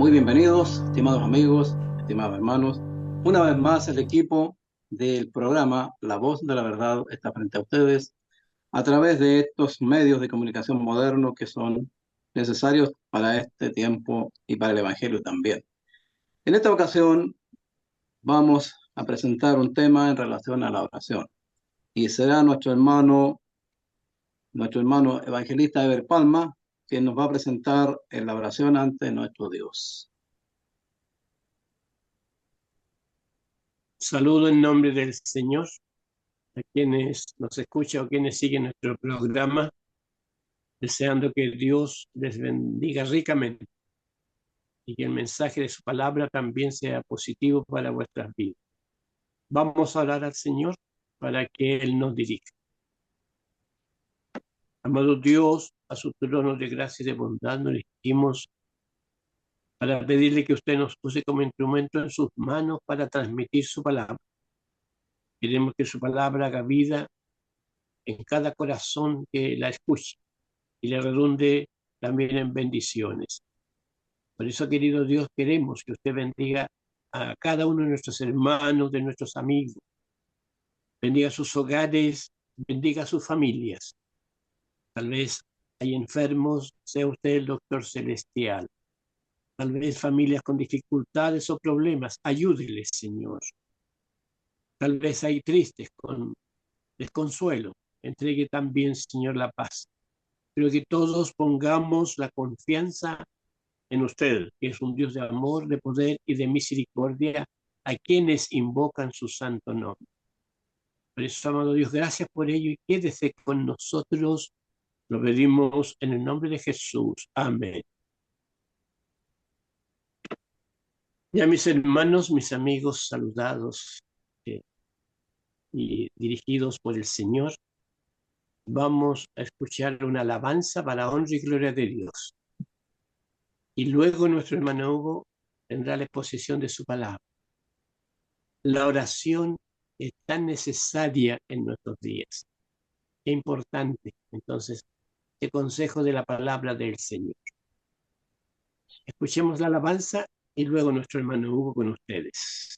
Muy bienvenidos, estimados amigos, estimados hermanos. Una vez más, el equipo del programa La Voz de la Verdad está frente a ustedes a través de estos medios de comunicación modernos que son necesarios para este tiempo y para el Evangelio también. En esta ocasión vamos a presentar un tema en relación a la oración y será nuestro hermano evangelista Ever Palma quien nos va a presentar en la oración ante nuestro Dios. Saludo en nombre del Señor a quienes nos escuchan o quienes siguen nuestro programa, deseando que Dios les bendiga ricamente y que el mensaje de su palabra también sea positivo para vuestras vidas. Vamos a orar al Señor para que Él nos dirija. Amado Dios, a su trono de gracia y de bondad nos dirigimos para pedirle que usted nos puse como instrumento en sus manos para transmitir su palabra. Queremos que su palabra haga vida en cada corazón que la escuche y le redunde también en bendiciones. Por eso, querido Dios, queremos que usted bendiga a cada uno de nuestros hermanos, de nuestros amigos, bendiga sus hogares, bendiga sus familias. Tal vez hay enfermos, sea usted el doctor celestial. Tal vez familias con dificultades o problemas, ayúdeles, Señor. Tal vez hay tristes con desconsuelo, entregue también, Señor, la paz. Pero que todos pongamos la confianza en usted, que es un Dios de amor, de poder y de misericordia, a quienes invocan su santo nombre. Por eso, amado Dios, gracias por ello y quédese con nosotros. Lo pedimos en el nombre de Jesús. Amén. Ya mis hermanos, mis amigos, saludados y dirigidos por el Señor, vamos a escuchar una alabanza para honra y gloria de Dios. Y luego nuestro hermano Hugo tendrá la exposición de su palabra. La oración es tan necesaria en nuestros días. Qué importante, entonces, el consejo de la palabra del Señor. Escuchemos la alabanza y luego nuestro hermano Hugo con ustedes.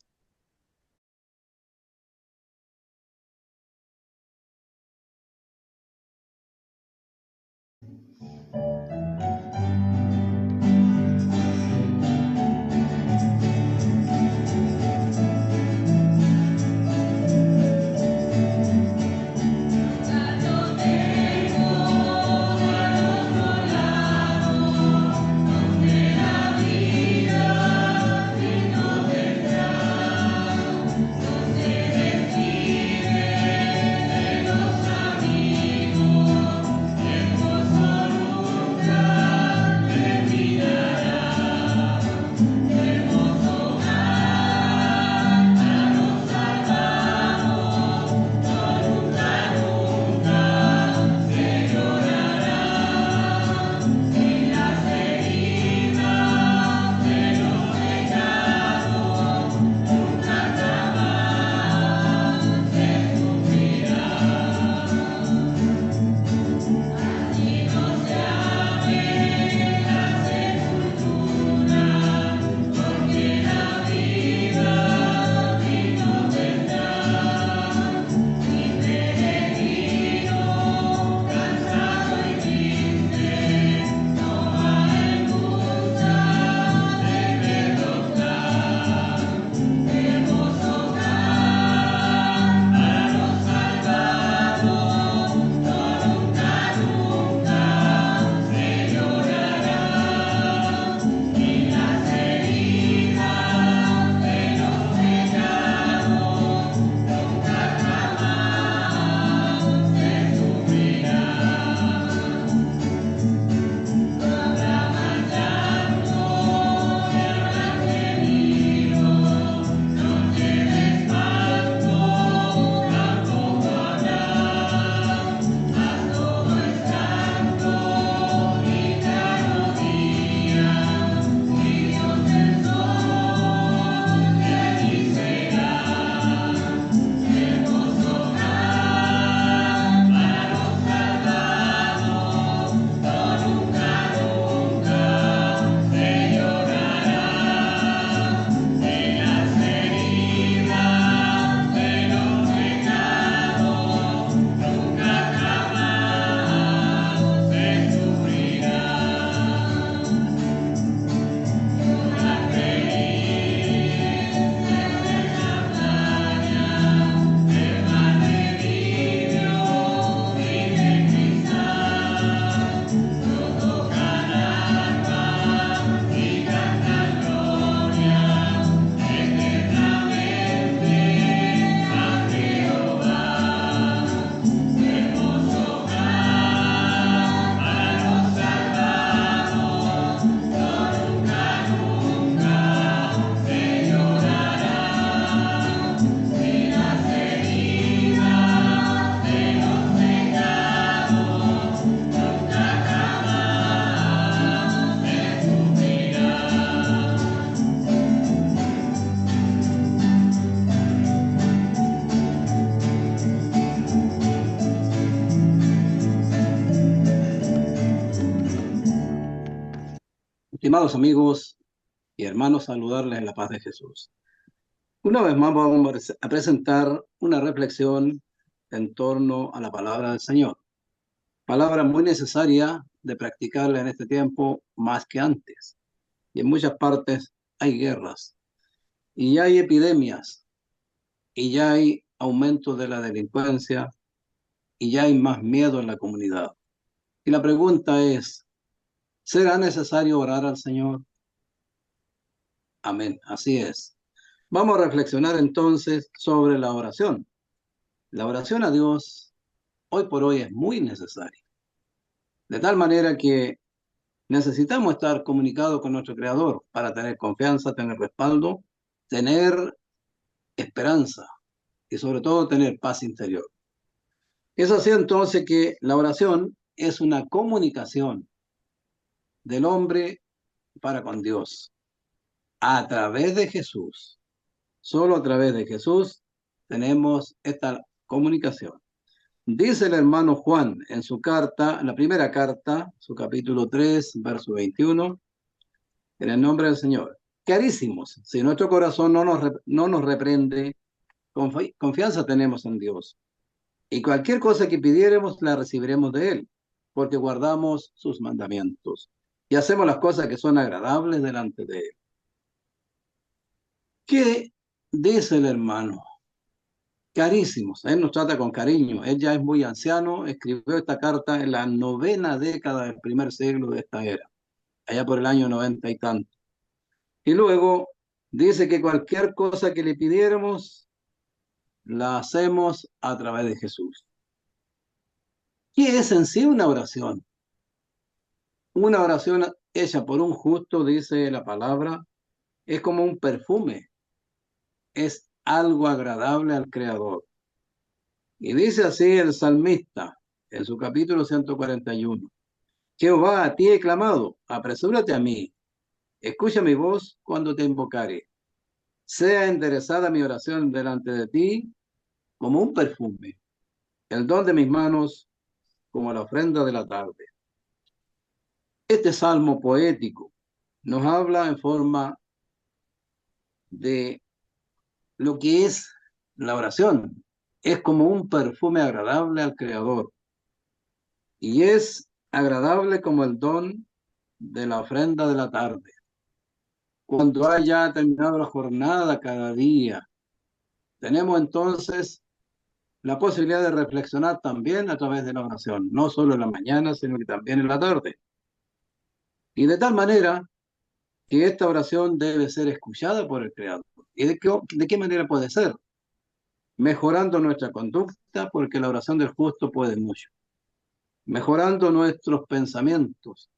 Estimados amigos y hermanos, saludarles en la paz de Jesús. Una vez más vamos a presentar una reflexión en torno a la palabra del Señor. Palabra muy necesaria de practicarla en este tiempo más que antes. Y en muchas partes hay guerras, y ya hay epidemias, y ya hay aumento de la delincuencia, y ya hay más miedo en la comunidad. Y la pregunta es, ¿será necesario orar al Señor? Amén, así es. Vamos a reflexionar entonces sobre la oración. La oración a Dios hoy por hoy es muy necesaria. De tal manera que necesitamos estar comunicados con nuestro Creador para tener confianza, tener respaldo, tener esperanza y sobre todo tener paz interior. Es así entonces que la oración es una comunicación del hombre para con Dios a través de Jesús. Solo a través de Jesús tenemos esta comunicación. Dice el hermano Juan en su carta, en la primera carta, su capítulo 3, verso 21, en el nombre del Señor. Carísimos, si nuestro corazón no nos reprende, confianza tenemos en Dios. Y cualquier cosa que pidiéremos la recibiremos de Él, porque guardamos sus mandamientos y hacemos las cosas que son agradables delante de Él. ¿Qué dice el hermano? Carísimos, él nos trata con cariño, él ya es muy anciano, escribió esta carta en la 9ª década del primer siglo de esta era, allá por el año 90 y tanto. Y luego dice que cualquier cosa que le pidiéramos, la hacemos a través de Jesús. ¿Qué es en sí una oración? Una oración hecha por un justo, dice la palabra, es como un perfume, es algo agradable al Creador. Y dice así el salmista en su capítulo 141. Jehová, a ti he clamado, apresúrate a mí, escucha mi voz cuando te invocare. Sea enderezada mi oración delante de ti como un perfume, el don de mis manos como la ofrenda de la tarde. Este salmo poético nos habla en forma de lo que es la oración. Es como un perfume agradable al Creador y es agradable como el don de la ofrenda de la tarde. Cuando haya terminado la jornada cada día, tenemos entonces la posibilidad de reflexionar también a través de la oración, no solo en la mañana, sino que también en la tarde. Y de tal manera que esta oración debe ser escuchada por el Creador. ¿Y de qué manera puede ser? Mejorando nuestra conducta, porque la oración del justo puede mucho. Mejorando nuestros pensamientos,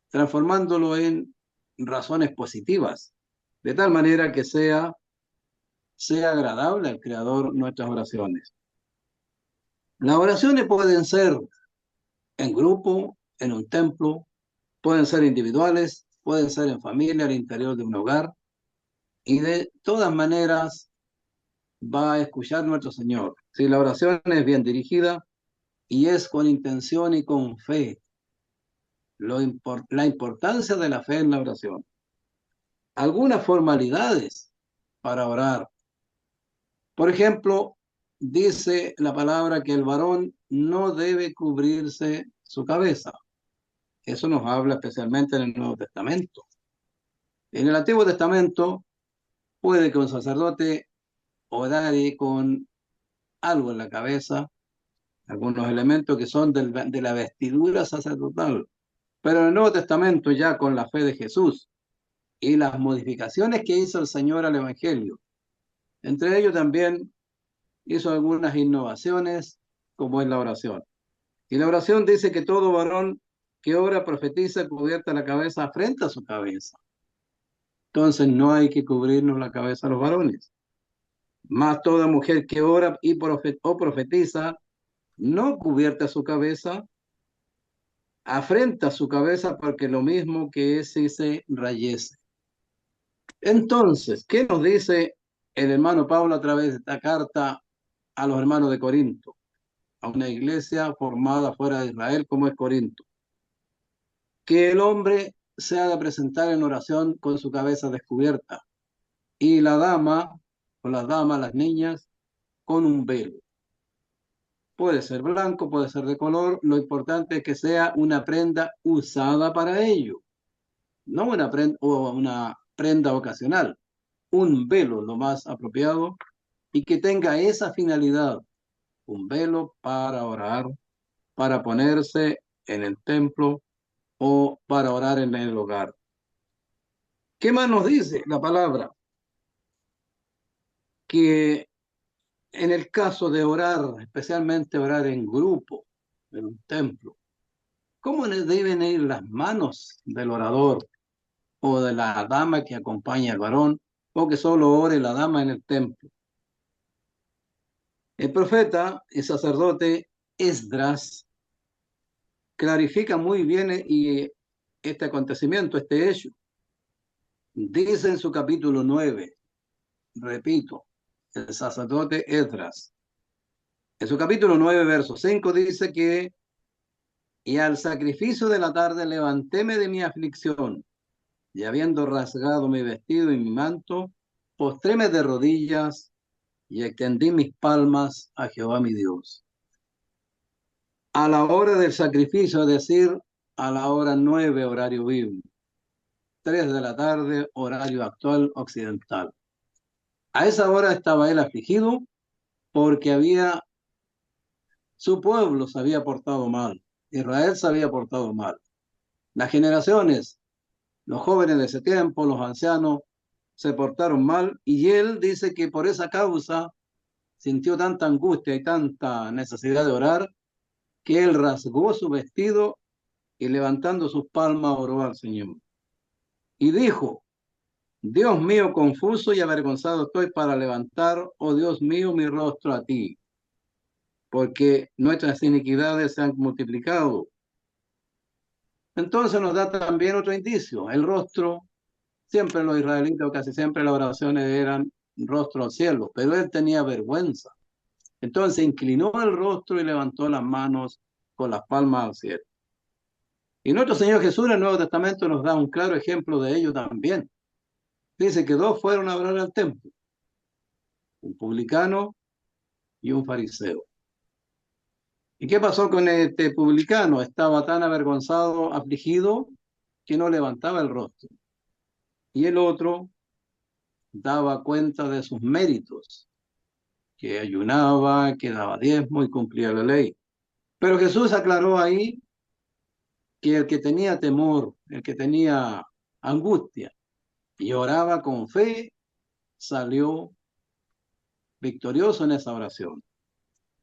transformándolo en razones positivas, de tal manera que sea agradable al Creador nuestras oraciones. Las oraciones pueden ser en grupo, en un templo, pueden ser individuales, pueden ser en familia, al interior de un hogar, y de todas maneras va a escuchar nuestro Señor. Si la oración es bien dirigida y es con intención y con fe, la importancia de la fe en la oración. Algunas formalidades para orar. Por ejemplo, dice la palabra que el varón no debe cubrirse su cabeza. Eso nos habla especialmente en el Nuevo Testamento. En el Antiguo Testamento puede que un sacerdote orare con algo en la cabeza, algunos elementos que son de la vestidura sacerdotal. Pero en el Nuevo Testamento, ya con la fe de Jesús y las modificaciones que hizo el Señor al Evangelio, entre ellos también hizo algunas innovaciones, como es la oración. Y la oración dice que todo varón que ora profetiza cubierta la cabeza frente a su cabeza. Entonces no hay que cubrirnos la cabeza a los varones. Más toda mujer que ora o profetiza no cubierta su cabeza, afrenta su cabeza porque lo mismo que es si se rayese. Entonces, ¿qué nos dice el hermano Pablo a través de esta carta a los hermanos de Corinto? A una iglesia formada fuera de Israel como es Corinto. Que el hombre se ha de presentar en oración con su cabeza descubierta, y la dama, o las damas, las niñas, con un velo. Puede ser blanco, puede ser de color, lo importante es que sea una prenda usada para ello, no una prenda ocasional, un velo lo más apropiado y que tenga esa finalidad, un velo para orar, para ponerse en el templo o para orar en el hogar. ¿Qué más nos dice la palabra? Que en el caso de orar, especialmente orar en grupo, en un templo, ¿cómo deben ir las manos del orador o de la dama que acompaña al varón o que solo ore la dama en el templo? El profeta y sacerdote Esdras clarifica muy bien este acontecimiento, este hecho. Dice en su capítulo 9, repito, el sacerdote Esdras, en su capítulo 9, verso 5, dice que y al sacrificio de la tarde levantéme de mi aflicción, y habiendo rasgado mi vestido y mi manto, postréme de rodillas y extendí mis palmas a Jehová mi Dios. A la hora del sacrificio, es decir, a la hora 9, horario bíblico, 3 de la tarde, horario actual occidental. A esa hora estaba él afligido porque su pueblo se había portado mal, Israel se había portado mal. Las generaciones, los jóvenes de ese tiempo, los ancianos, se portaron mal y él dice que por esa causa sintió tanta angustia y tanta necesidad de orar que él rasgó su vestido y levantando sus palmas oró al Señor. Y dijo, Dios mío, confuso y avergonzado estoy para levantar, oh Dios mío, mi rostro a ti, porque nuestras iniquidades se han multiplicado. Entonces nos da también otro indicio, el rostro. Siempre los israelitas, casi siempre las oraciones eran rostro al cielo, pero él tenía vergüenza. Entonces inclinó el rostro y levantó las manos con las palmas al cielo. Y nuestro Señor Jesús en el Nuevo Testamento nos da un claro ejemplo de ello también. Dice que dos fueron a orar al templo, un publicano y un fariseo. ¿Y qué pasó con este publicano? Estaba tan avergonzado, afligido, que no levantaba el rostro. Y el otro daba cuenta de sus méritos, que ayunaba, que daba diezmo y cumplía la ley. Pero Jesús aclaró ahí que el que tenía temor, el que tenía angustia y oraba con fe, salió victorioso en esa oración.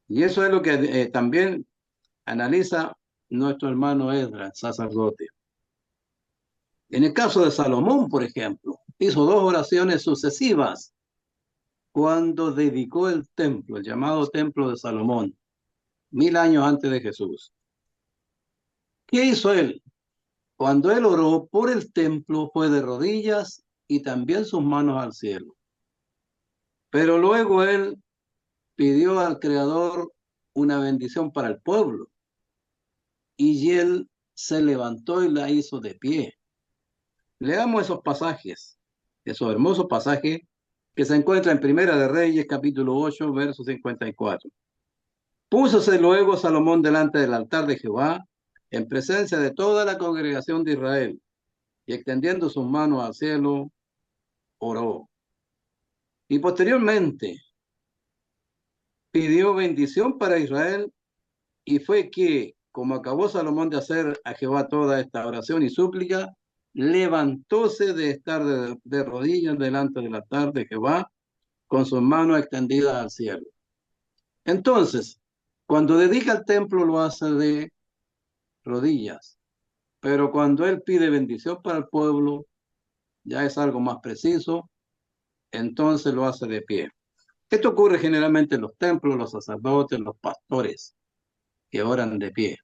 Y eso es lo que también analiza nuestro hermano Esdras, sacerdote. En el caso de Salomón, por ejemplo, hizo dos oraciones sucesivas cuando dedicó el templo, el llamado templo de Salomón, 1000 años antes de Jesús. ¿Qué hizo él? Cuando él oró por el templo fue de rodillas y también sus manos al cielo. Pero luego él pidió al Creador una bendición para el pueblo y él se levantó y la hizo de pie. Leamos esos pasajes, esos hermosos pasajes que se encuentran en Primera de Reyes, capítulo 8, verso 54. Púsose luego Salomón delante del altar de Jehová, en presencia de toda la congregación de Israel, y extendiendo sus manos al cielo, oró. Y posteriormente pidió bendición para Israel, y fue que, como acabó Salomón de hacer a Jehová toda esta oración y súplica, levantóse de estar de rodillas delante del altar de Jehová, con sus manos extendidas al cielo. Entonces, cuando dedica el templo lo hace de rodillas, pero cuando él pide bendición para el pueblo, ya es algo más preciso, entonces lo hace de pie. Esto ocurre generalmente en los templos, los sacerdotes, los pastores, que oran de pie.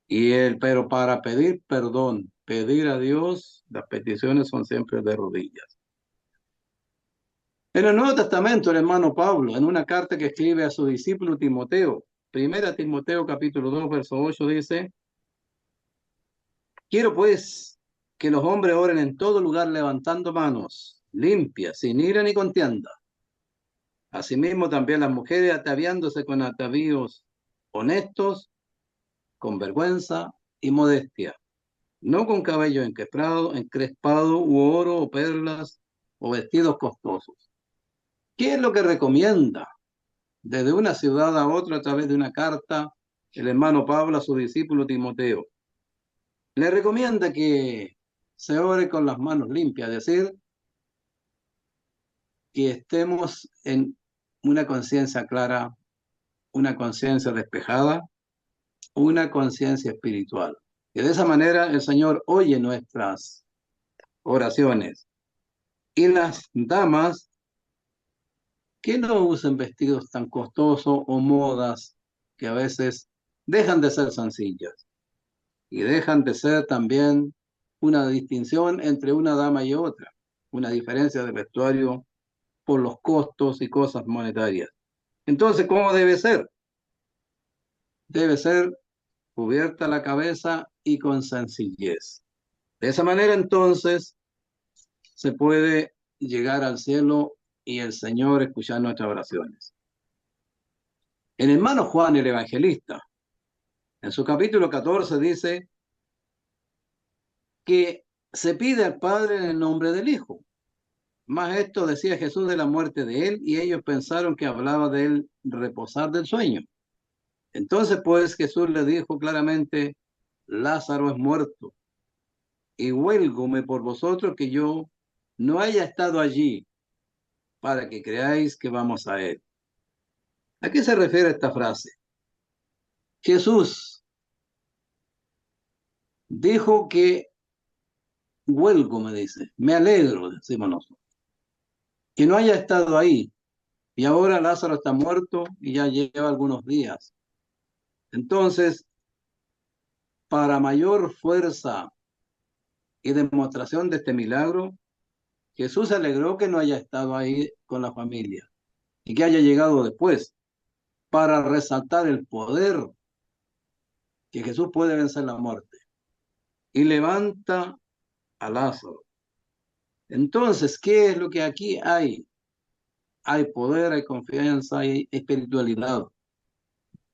Pero para pedir perdón, pedir a Dios, las peticiones son siempre de rodillas. En el Nuevo Testamento, el hermano Pablo, en una carta que escribe a su discípulo Timoteo, 1 Timoteo capítulo 2, verso 8, dice, quiero pues que los hombres oren en todo lugar levantando manos limpias, sin ira ni contienda. Asimismo también las mujeres ataviándose con atavíos honestos, con vergüenza y modestia, no con cabello encrespado u oro o perlas o vestidos costosos. ¿Qué es lo que recomienda desde una ciudad a otra a través de una carta el hermano Pablo a su discípulo Timoteo? Le recomienda que se ore con las manos limpias, es decir, que estemos en una conciencia clara, una conciencia despejada, una conciencia espiritual. Y de esa manera el Señor oye nuestras oraciones. Y las damas que no usen vestidos tan costosos o modas que a veces dejan de ser sencillas y dejan de ser también una distinción entre una dama y otra, una diferencia de vestuario por los costos y cosas monetarias. Entonces, ¿cómo debe ser? Debe ser cubierta la cabeza y con sencillez. De esa manera, entonces, se puede llegar al cielo y el Señor escuchar nuestras oraciones. El hermano Juan el Evangelista, en su capítulo 14, dice que se pide al Padre en el nombre del Hijo. Más esto decía Jesús de la muerte de él, y ellos pensaron que hablaba de él reposar del sueño. Entonces, pues, Jesús le dijo claramente: Lázaro es muerto, y huélgome por vosotros que yo no haya estado allí, para que creáis que vamos a él. ¿A qué se refiere esta frase? Jesús dijo que huelgo, me dice, me alegro, decimos nosotros, que no haya estado ahí. Y ahora Lázaro está muerto y ya lleva algunos días. Entonces, para mayor fuerza y demostración de este milagro, Jesús se alegró que no haya estado ahí con la familia y que haya llegado después, para resaltar el poder que Jesús puede vencer la muerte. Y levanta a Lázaro. Entonces, ¿qué es lo que aquí hay? Hay poder, hay confianza, hay espiritualidad,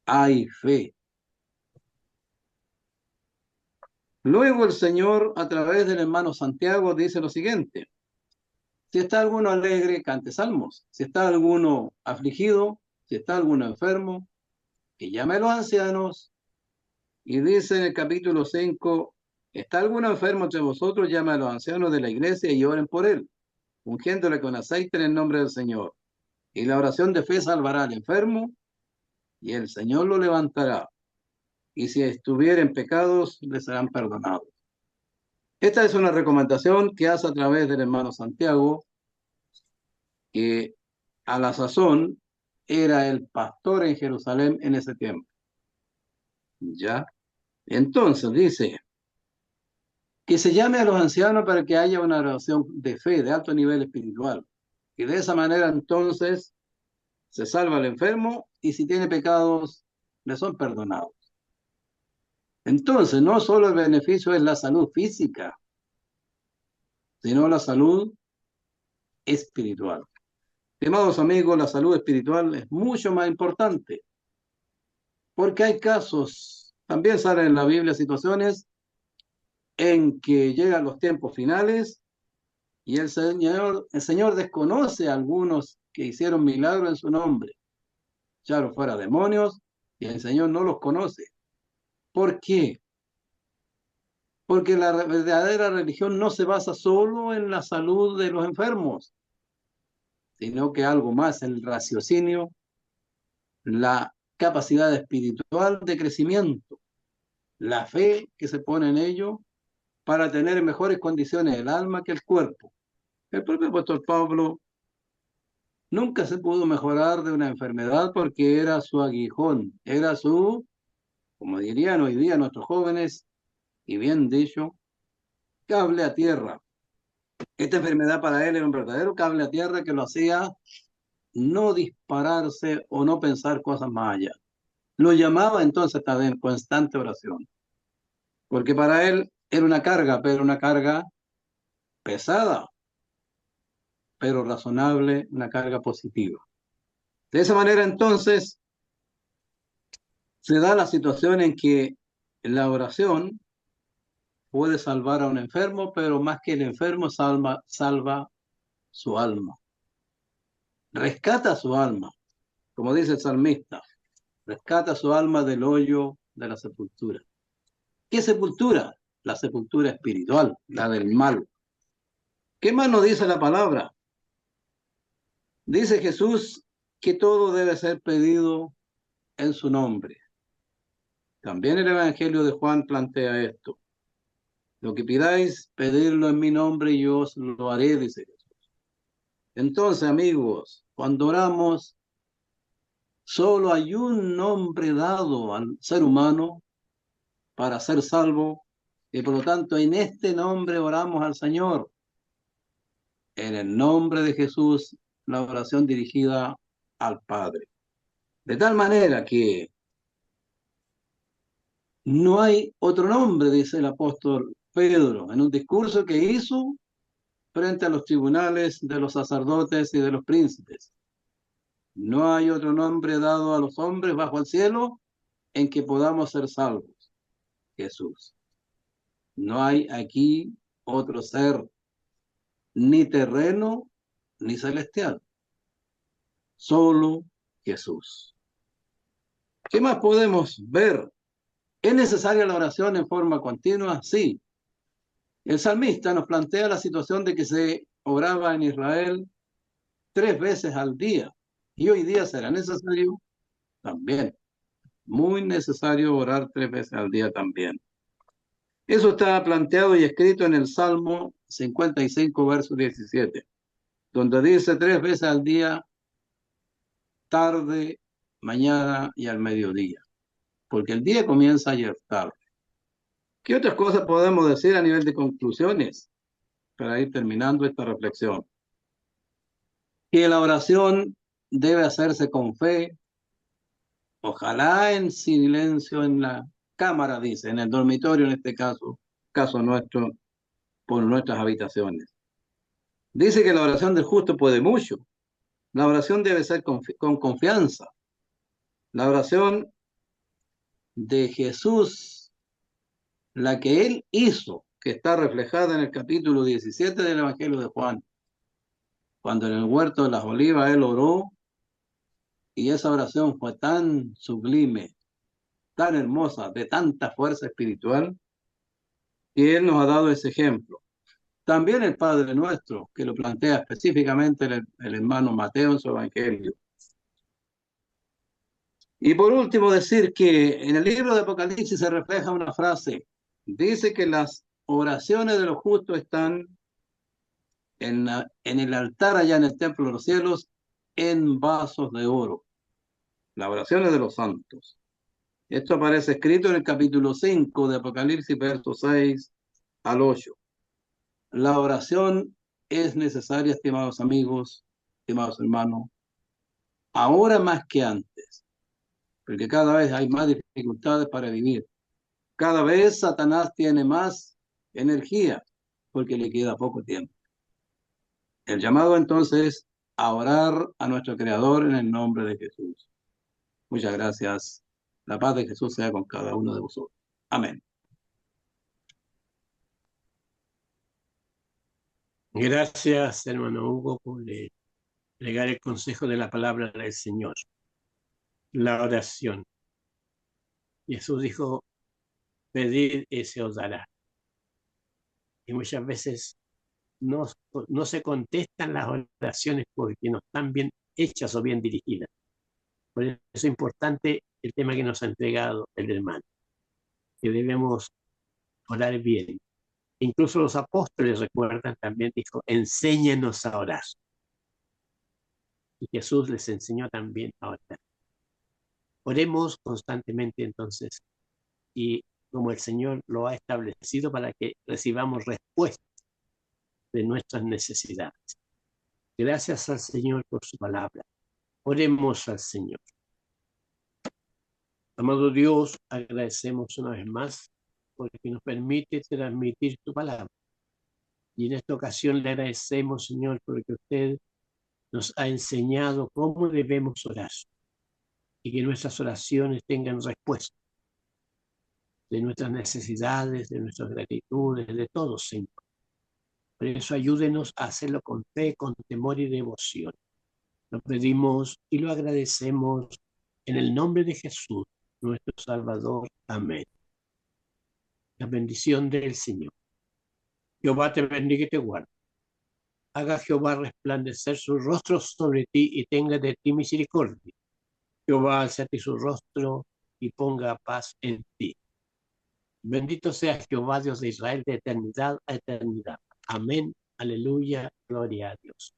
hay fe. Luego el Señor, a través del hermano Santiago, dice lo siguiente: si está alguno alegre, cante salmos. Si está alguno afligido, si está alguno enfermo, que llame a los ancianos. Y dice en el capítulo 5, está alguno enfermo entre vosotros, llame a los ancianos de la iglesia y oren por él, ungiéndole con aceite en el nombre del Señor. Y la oración de fe salvará al enfermo, y el Señor lo levantará. Y si estuviera en pecados, le serán perdonados. Esta es una recomendación que hace a través del hermano Santiago, que a la sazón era el pastor en Jerusalén en ese tiempo. ¿Ya? Entonces dice que se llame a los ancianos para que haya una oración de fe, de alto nivel espiritual. Y de esa manera entonces se salva al enfermo, y si tiene pecados, le son perdonados. Entonces, no solo el beneficio es la salud física, sino la salud espiritual. Estimados amigos, la salud espiritual es mucho más importante, porque hay casos, también salen en la Biblia situaciones en que llegan los tiempos finales y el Señor desconoce a algunos que hicieron milagros en su nombre, echaron fuera demonios, y el Señor no los conoce. ¿Por qué? Porque la verdadera religión no se basa solo en la salud de los enfermos, sino que algo más, el raciocinio, la capacidad espiritual de crecimiento, la fe que se pone en ello para tener mejores condiciones el alma que el cuerpo. El propio apóstol Pablo nunca se pudo mejorar de una enfermedad porque era su aguijón, era su, como dirían hoy día nuestros jóvenes, y bien dicho, cable a tierra. Esta enfermedad para él era un verdadero cable a tierra que lo hacía no dispararse o no pensar cosas más allá. Lo llamaba entonces a estar en constante oración, porque para él Era una carga, pero una carga pesada, pero razonable, una carga positiva. De esa manera, entonces, se da la situación en que la oración puede salvar a un enfermo, pero más que el enfermo, salva su alma, rescata su alma, como dice el salmista, rescata su alma del hoyo de la sepultura. ¿Qué sepultura? La sepultura espiritual, la del mal. ¿Qué más nos dice la palabra? Dice Jesús que todo debe ser pedido en su nombre. También el Evangelio de Juan plantea esto. Lo que pidáis, pedirlo en mi nombre y yo os lo haré, dice Jesús. Entonces, amigos, cuando oramos, solo hay un nombre dado al ser humano para ser salvo, y por lo tanto en este nombre oramos al Señor. En el nombre de Jesús, la oración dirigida al Padre. De tal manera que no hay otro nombre, dice el apóstol Pedro, en un discurso que hizo frente a los tribunales de los sacerdotes y de los príncipes. No hay otro nombre dado a los hombres bajo el cielo en que podamos ser salvos. Jesús. No hay aquí otro ser, ni terreno, ni celestial. Solo Jesús. ¿Qué más podemos ver? ¿Es necesaria la oración en forma continua? Sí. El salmista nos plantea la situación de que se oraba en Israel 3 veces al día. Y hoy día será necesario también. Muy necesario orar 3 veces al día también. Eso está planteado y escrito en el Salmo 55, verso 17, donde dice 3 veces al día, tarde, mañana y al mediodía, porque el día comienza ayer tarde. ¿Qué otras cosas podemos decir a nivel de conclusiones para ir terminando esta reflexión? Que la oración debe hacerse con fe, ojalá en silencio en la cámara, dice, en el dormitorio en este caso nuestro, por nuestras habitaciones. Dice que la oración del justo puede mucho. La oración debe ser con confianza. La oración de Jesús, la que él hizo, que está reflejada en el capítulo 17 del Evangelio de Juan, cuando en el huerto de las olivas él oró, y esa oración fue tan sublime, tan hermosa, de tanta fuerza espiritual, que él nos ha dado ese ejemplo. También el Padre Nuestro, que lo plantea específicamente el hermano Mateo en su Evangelio. Y por último, decir que en el libro de Apocalipsis se refleja una frase. Dice que las oraciones de los justos están en el altar allá en el templo de los cielos en vasos de oro. Las oraciones de los santos. Esto aparece escrito en el capítulo 5 de Apocalipsis, versos 6 al 8. La oración es necesaria, estimados amigos, estimados hermanos, ahora más que antes, porque cada vez hay más dificultades para vivir. Cada vez Satanás tiene más energía porque le queda poco tiempo. El llamado entonces es a orar a nuestro Creador en el nombre de Jesús. Muchas gracias. La paz de Jesús sea con cada uno de vosotros. Amén. Gracias, hermano Hugo, por legar el consejo de la palabra del Señor. La oración. Jesús dijo, pedid y se os dará. Y muchas veces no se contestan las oraciones porque no están bien hechas o bien dirigidas. Por eso es importante el tema que nos ha entregado el hermano, que debemos orar bien. Incluso los apóstoles, recuerdan, también dijo, enséñanos a orar. Y Jesús les enseñó también a orar. Oremos constantemente entonces, y como el Señor lo ha establecido para que recibamos respuesta de nuestras necesidades. Gracias al Señor por su palabra. Oremos al Señor. Amado Dios, agradecemos una vez más porque nos permite transmitir tu palabra. Y en esta ocasión le agradecemos, Señor, porque usted nos ha enseñado cómo debemos orar y que nuestras oraciones tengan respuesta de nuestras necesidades, de nuestras gratitudes, de todo, Señor. Por eso ayúdenos a hacerlo con fe, con temor y devoción. Lo pedimos y lo agradecemos en el nombre de Jesús, nuestro Salvador. Amén. La bendición del Señor. Jehová te bendiga y te guarde. Haga Jehová resplandecer su rostro sobre ti y tenga de ti misericordia. Jehová alce a ti su rostro y ponga paz en ti. Bendito sea Jehová, Dios de Israel, de eternidad a eternidad. Amén. Aleluya. Gloria a Dios.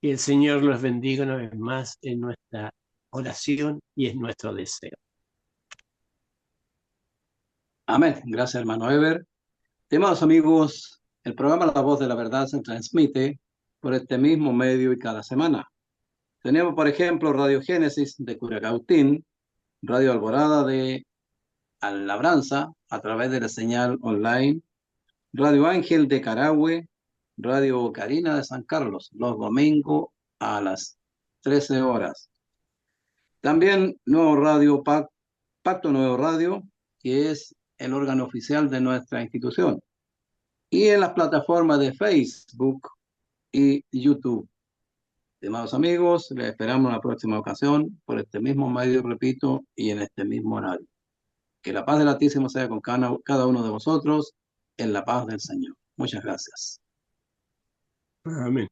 Y el Señor los bendiga una vez más en nuestra oración y en nuestro deseo. Amén. Gracias, hermano Ever. Estimados amigos, el programa La Voz de la Verdad se transmite por este mismo medio y cada semana. Tenemos, por ejemplo, Radio Génesis de Curacautín, Radio Alborada de Labranza a través de la señal online, Radio Ángel de Carahue, Radio Carina de San Carlos, los domingos a las 13 horas. También Nuevo Radio, Pacto Nuevo Radio, que es el órgano oficial de nuestra institución. Y en las plataformas de Facebook y YouTube. Estimados amigos, les esperamos en la próxima ocasión por este mismo medio, repito, y en este mismo horario. Que la paz del Altísimo sea con cada uno de vosotros, en la paz del Señor. Muchas gracias. Amén.